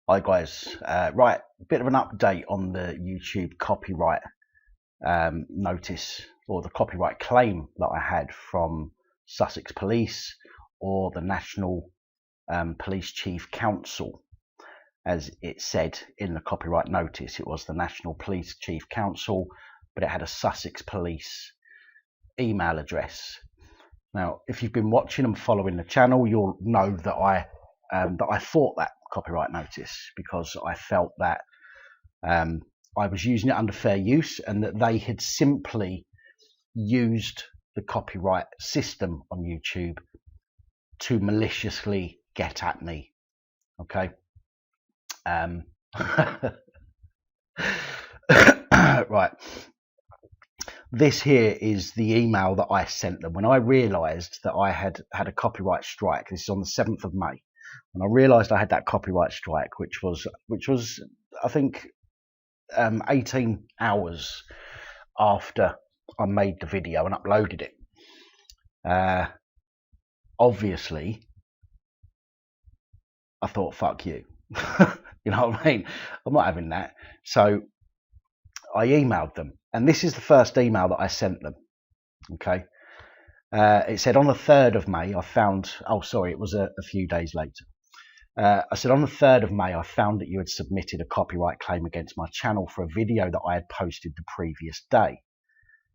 Hi guys, right, bit of an update on the YouTube copyright notice or the copyright claim that I had from Sussex Police or the National Police Chief Council. As it said in the copyright notice, it was the National Police Chief Council, but it had a Sussex Police email address. Now, if you've been watching and following the channel, you'll know that I fought that copyright notice because I felt that I was using it under fair use and that they had simply used the copyright system on YouTube to maliciously get at me. Okay. Right. This here is the email that I sent them when I realised that I had a copyright strike. This is on the 7th of May. When I realised I had that copyright strike, which was I think 18 hours after I made the video and uploaded it. Obviously, I thought, fuck you. You know what I mean? I'm not having that. So I emailed them, and this is the first email that I sent them. Okay. It said on the 3rd of May, I found, oh, sorry, it was a few days later. I said, on the 3rd of May, I found that you had submitted a copyright claim against my channel for a video that I had posted the previous day.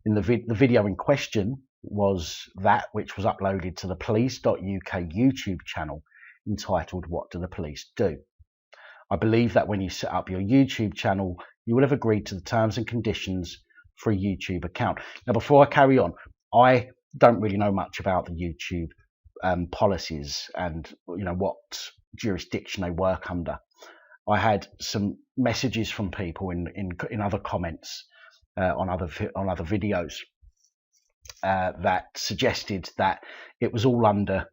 In the video in question was that which was uploaded to the police.uk YouTube channel entitled What Do the Police Do? I believe that when you set up your YouTube channel, you will have agreed to the terms and conditions for a YouTube account. Now, before I carry on, I don't really know much about the YouTube policies and what jurisdiction they work under. I had some messages from people in other comments on other videos that suggested that it was all under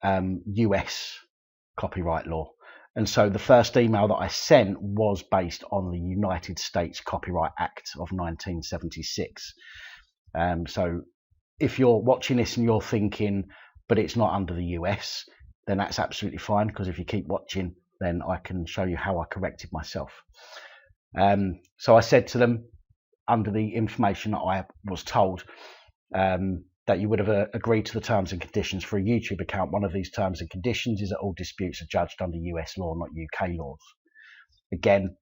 US copyright law. And so the first email that I sent was based on the United States Copyright Act of 1976. So if you're watching this and you're thinking, but it's not under the US, then that's absolutely fine, because if you keep watching, then I can show you how I corrected myself. So I said to them, under the information that I was told, that you would have agreed to the terms and conditions for a YouTube account. One of these terms and conditions is that all disputes are judged under US law, not UK laws. Again,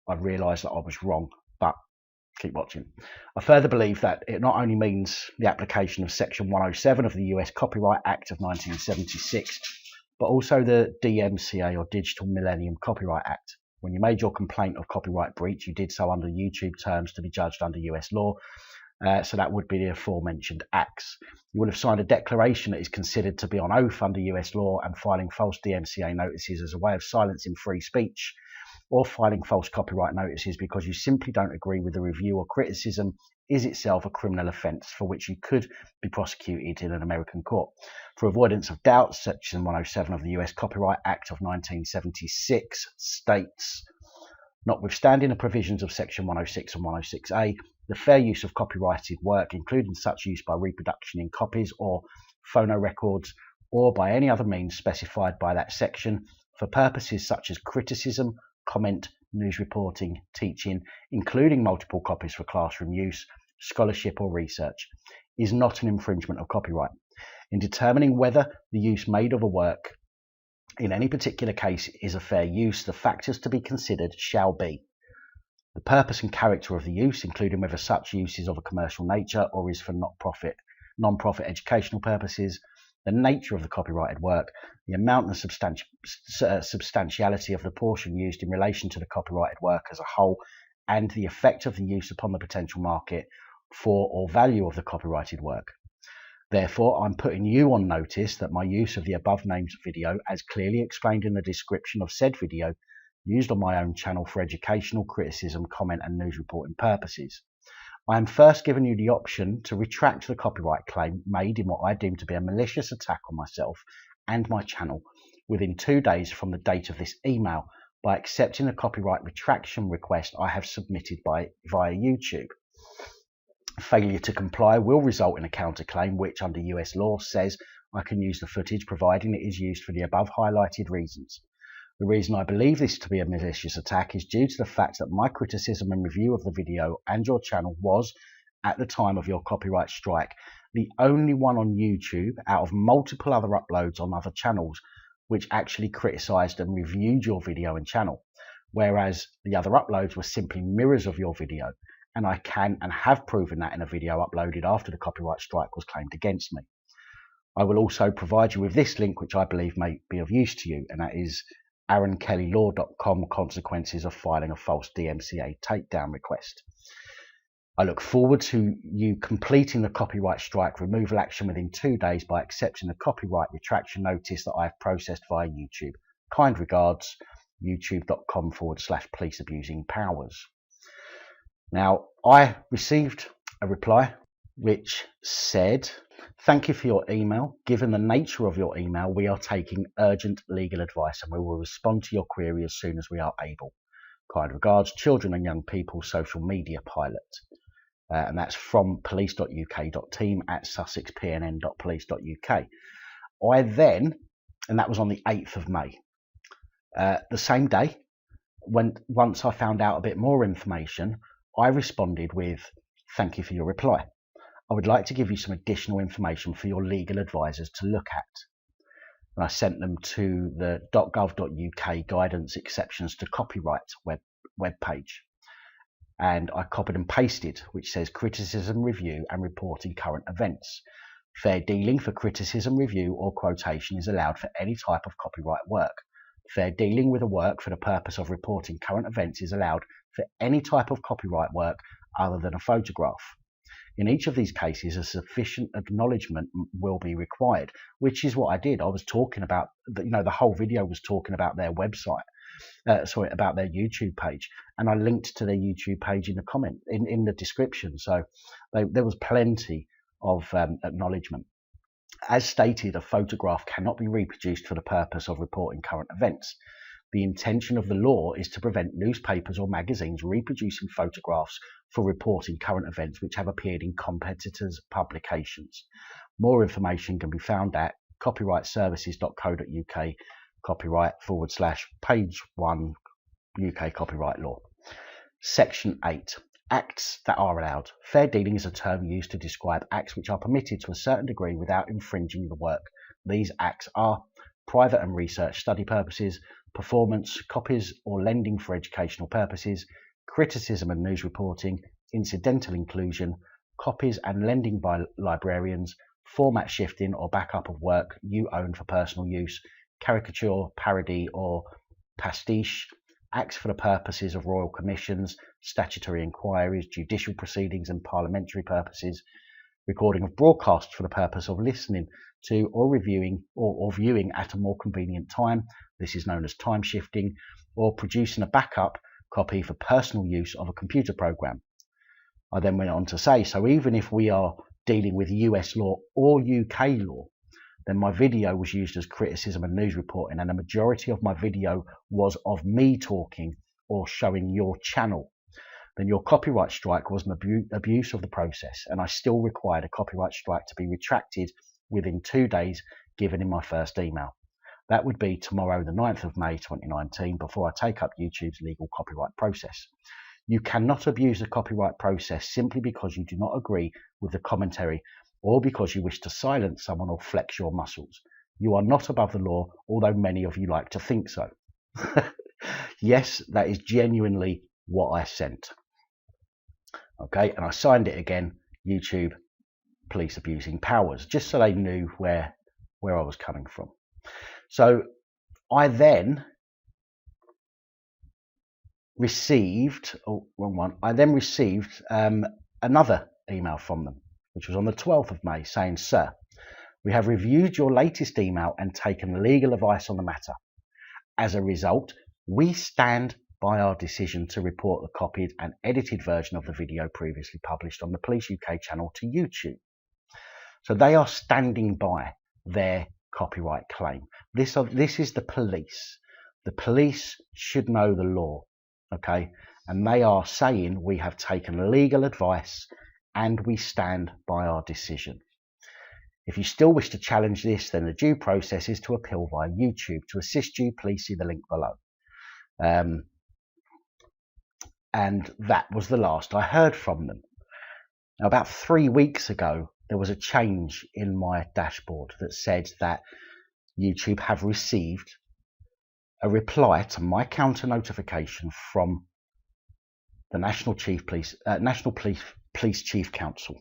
I realised that I was wrong, but keep watching. I further believe that it not only means the application of Section 107 of the US Copyright Act of 1976, but also the DMCA, or Digital Millennium Copyright Act. When you made your complaint of copyright breach, you did so under YouTube terms to be judged under US law. So that would be the aforementioned acts. You would have signed a declaration that is considered to be on oath under US law, and filing false DMCA notices as a way of silencing free speech, or filing false copyright notices because you simply don't agree with the review or criticism, is itself a criminal offence for which you could be prosecuted in an American court. For avoidance of doubt, Section 107 of the US Copyright Act of 1976 states, notwithstanding the provisions of Section 106 and 106A, the fair use of copyrighted work, including such use by reproduction in copies or phonorecords, or by any other means specified by that section, for purposes such as criticism, comment, news reporting, teaching, including multiple copies for classroom use, scholarship or research, is not an infringement of copyright. In determining whether the use made of a work in any particular case is a fair use, the factors to be considered shall be the purpose and character of the use, including whether such use is of a commercial nature or is for non-profit educational purposes, the nature of the copyrighted work, the amount and substantiality of the portion used in relation to the copyrighted work as a whole, and the effect of the use upon the potential market for or value of the copyrighted work. Therefore, I'm putting you on notice that my use of the above-named video, as clearly explained in the description of said video, used on my own channel for educational, criticism, comment and news reporting purposes. I am first giving you the option to retract the copyright claim made in what I deem to be a malicious attack on myself and my channel within 2 days from the date of this email by accepting the copyright retraction request I have submitted via YouTube. Failure to comply will result in a counterclaim which, under US law, says I can use the footage providing it is used for the above highlighted reasons. The reason I believe this to be a malicious attack is due to the fact that my criticism and review of the video and your channel was, at the time of your copyright strike, the only one on YouTube out of multiple other uploads on other channels which actually criticised and reviewed your video and channel, whereas the other uploads were simply mirrors of your video, and I can and have proven that in a video uploaded after the copyright strike was claimed against me. I will also provide you with this link, which I believe may be of use to you, and that is aaronkellylaw.com, consequences of filing a false DMCA takedown request. I look forward to you completing the copyright strike removal action within 2 days by accepting the copyright retraction notice that I have processed via YouTube. Kind regards, youtube.com/police abusing powers. Now, I received a reply which said, "Thank you for your email. Given the nature of your email, we are taking urgent legal advice and we will respond to your query as soon as we are able. Kind regards, Children and Young People Social Media Pilot." And that's from police.uk.team@sussexpnn.police.uk. I then, and that was on the 8th of May, the same day, once I found out a bit more information, I responded with, "Thank you for your reply. I would like to give you some additional information for your legal advisors to look at." And I sent them to the .gov.uk guidance exceptions to copyright web page. And I copied and pasted, which says criticism, review and reporting current events. Fair dealing for criticism, review or quotation is allowed for any type of copyright work. Fair dealing with a work for the purpose of reporting current events is allowed for any type of copyright work other than a photograph. In each of these cases, a sufficient acknowledgement will be required, which is what I did. I was talking about, the whole video was talking about their website, about their YouTube page, and I linked to their YouTube page in the comment, in the description. So there was plenty of acknowledgement. As stated, a photograph cannot be reproduced for the purpose of reporting current events. The intention of the law is to prevent newspapers or magazines reproducing photographs for reporting current events which have appeared in competitors' publications. More information can be found at copyrightservices.co.uk, copyright/page 1 UK copyright law. Section 8. Acts that are allowed. Fair dealing is a term used to describe acts which are permitted to a certain degree without infringing the work. These acts are private and research study purposes, performance, copies or lending for educational purposes, criticism and news reporting, incidental inclusion, copies and lending by librarians, format shifting or backup of work you own for personal use, caricature, parody or pastiche, acts for the purposes of royal commissions, statutory inquiries, judicial proceedings and parliamentary purposes, recording of broadcasts for the purpose of listening to or reviewing or viewing at a more convenient time, this is known as time shifting, or producing a backup copy for personal use of a computer program. I then went on to say, so even if we are dealing with US law or UK law, then my video was used as criticism and news reporting, and a majority of my video was of me talking or showing your channel, then your copyright strike was an abuse of the process, and I still required a copyright strike to be retracted within 2 days given in my first email. That would be tomorrow, the 9th of May 2019, before I take up YouTube's legal copyright process. You cannot abuse the copyright process simply because you do not agree with the commentary or because you wish to silence someone or flex your muscles. You are not above the law, although many of you like to think so. Yes, that is genuinely what I sent. Okay, and I signed it again, YouTube Police Abusing Powers, just so they knew where I was coming from. So I then received, another email from them, which was on the 12th of May, saying, "Sir, we have reviewed your latest email and taken legal advice on the matter. As a result, we stand by our decision to report the copied and edited version of the video previously published on the Police UK channel to YouTube." So they are standing by their copyright claim. This is the police. The police should know the law, okay? And they are saying we have taken legal advice and we stand by our decision. If you still wish to challenge this, then the due process is to appeal via YouTube. To assist you, please see the link below. And that was the last I heard from them. Now, about 3 weeks ago, there was a change in my dashboard that said that YouTube have received a reply to my counter notification from the National Police Chief Council.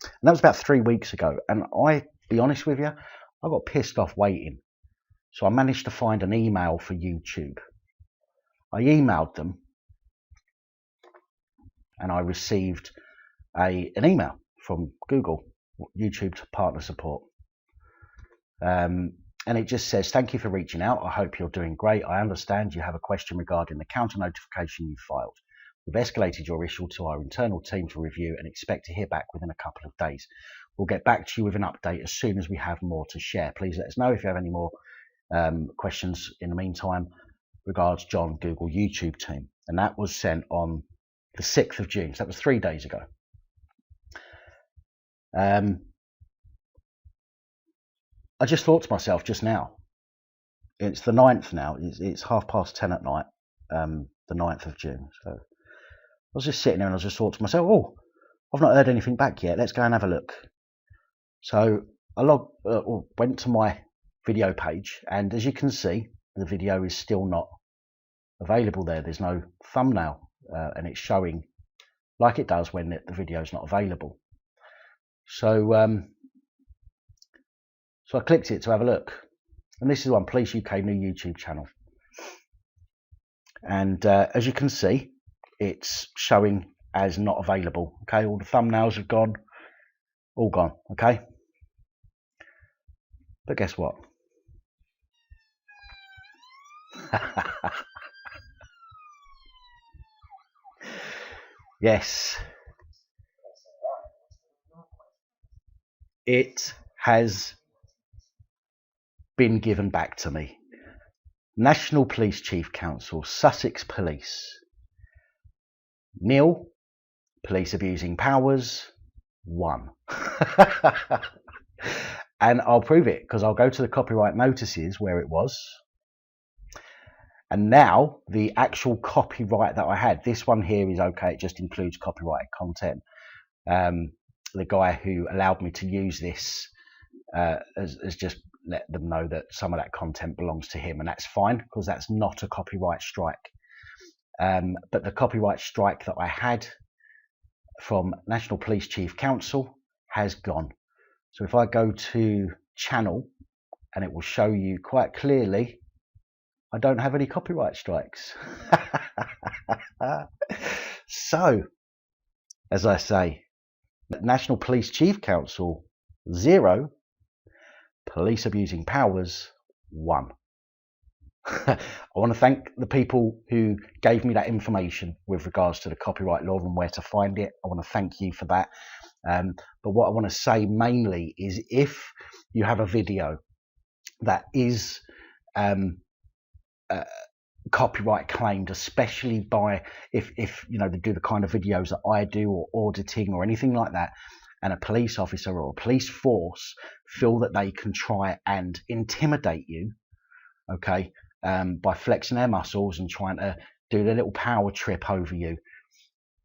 And that was about 3 weeks ago. And I, be honest with you, I got pissed off waiting. So I managed to find an email for YouTube. I emailed them and I received an email from Google, YouTube partner support. And it just says, thank you for reaching out. I hope you're doing great. I understand you have a question regarding the counter notification you filed. We've escalated your issue to our internal team for review and expect to hear back within a couple of days. We'll get back to you with an update as soon as we have more to share. Please let us know if you have any more questions in the meantime. Regards, John, Google YouTube team. And that was sent on the 6th of June. So that was 3 days ago. I just thought to myself just now, it's the 9th now, it's 10:30 at night, the 9th of June. So I was just sitting there and I just thought to myself, oh, I've not heard anything back yet, let's go and have a look. So I went to my video page, and as you can see, the video is still not available there. There's no thumbnail, and it's showing like it does when the video is not available. So I clicked it to have a look, and this is one, Police UK new YouTube channel. And as you can see, it's showing as not available. Okay, all the thumbnails have gone, all gone. Okay, but guess what? Yes, it has been given back to me. National Police Chief Council, Sussex Police. NIL, police abusing powers, 1. And I'll prove it, because I'll go to the copyright notices where it was. And now the actual copyright that I had, this one here is okay, it just includes copyrighted content. The guy who allowed me to use this has just let them know that some of that content belongs to him, and that's fine, because that's not a copyright strike. But the copyright strike that I had from National Police Chief Council has gone. So if I go to channel, and it will show you quite clearly, I don't have any copyright strikes. So, as I say, National Police Chief Council, 0. Police abusing powers, 1. I want to thank the people who gave me that information with regards to the copyright law and where to find it. I want to thank you for that. But what I want to say mainly is, if you have a video that is copyright claimed, especially by if you know, they do the kind of videos that I do, or auditing or anything like that, and a police officer or a police force feel that they can try and intimidate you, okay, by flexing their muscles and trying to do their little power trip over you,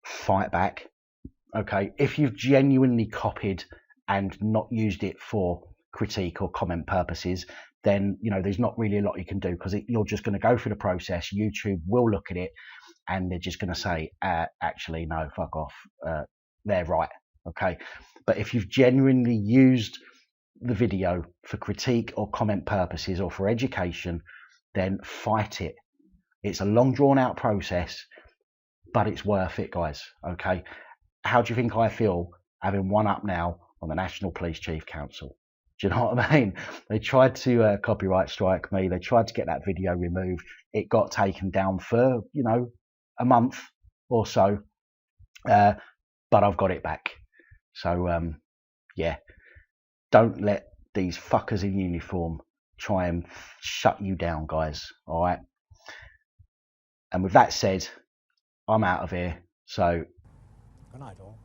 fight back. Okay, if you've genuinely copied and not used it for critique or comment purposes, then you know there's not really a lot you can do, because you're just going to go through the process. YouTube will look at it and they're just going to say, actually no, fuck off, they're right. Okay, but if you've genuinely used the video for critique or comment purposes or for education, then fight it. It's a long drawn out process, but it's worth it, guys. Okay, how do you think I feel having one up now on the National Police Chief Council? Do you know what I mean? They tried to copyright strike me. They tried to get that video removed. It got taken down for, you know, a month or so, but I've got it back. So yeah, don't let these fuckers in uniform try and shut you down, guys. All right. And with that said, I'm out of here. So good night, all.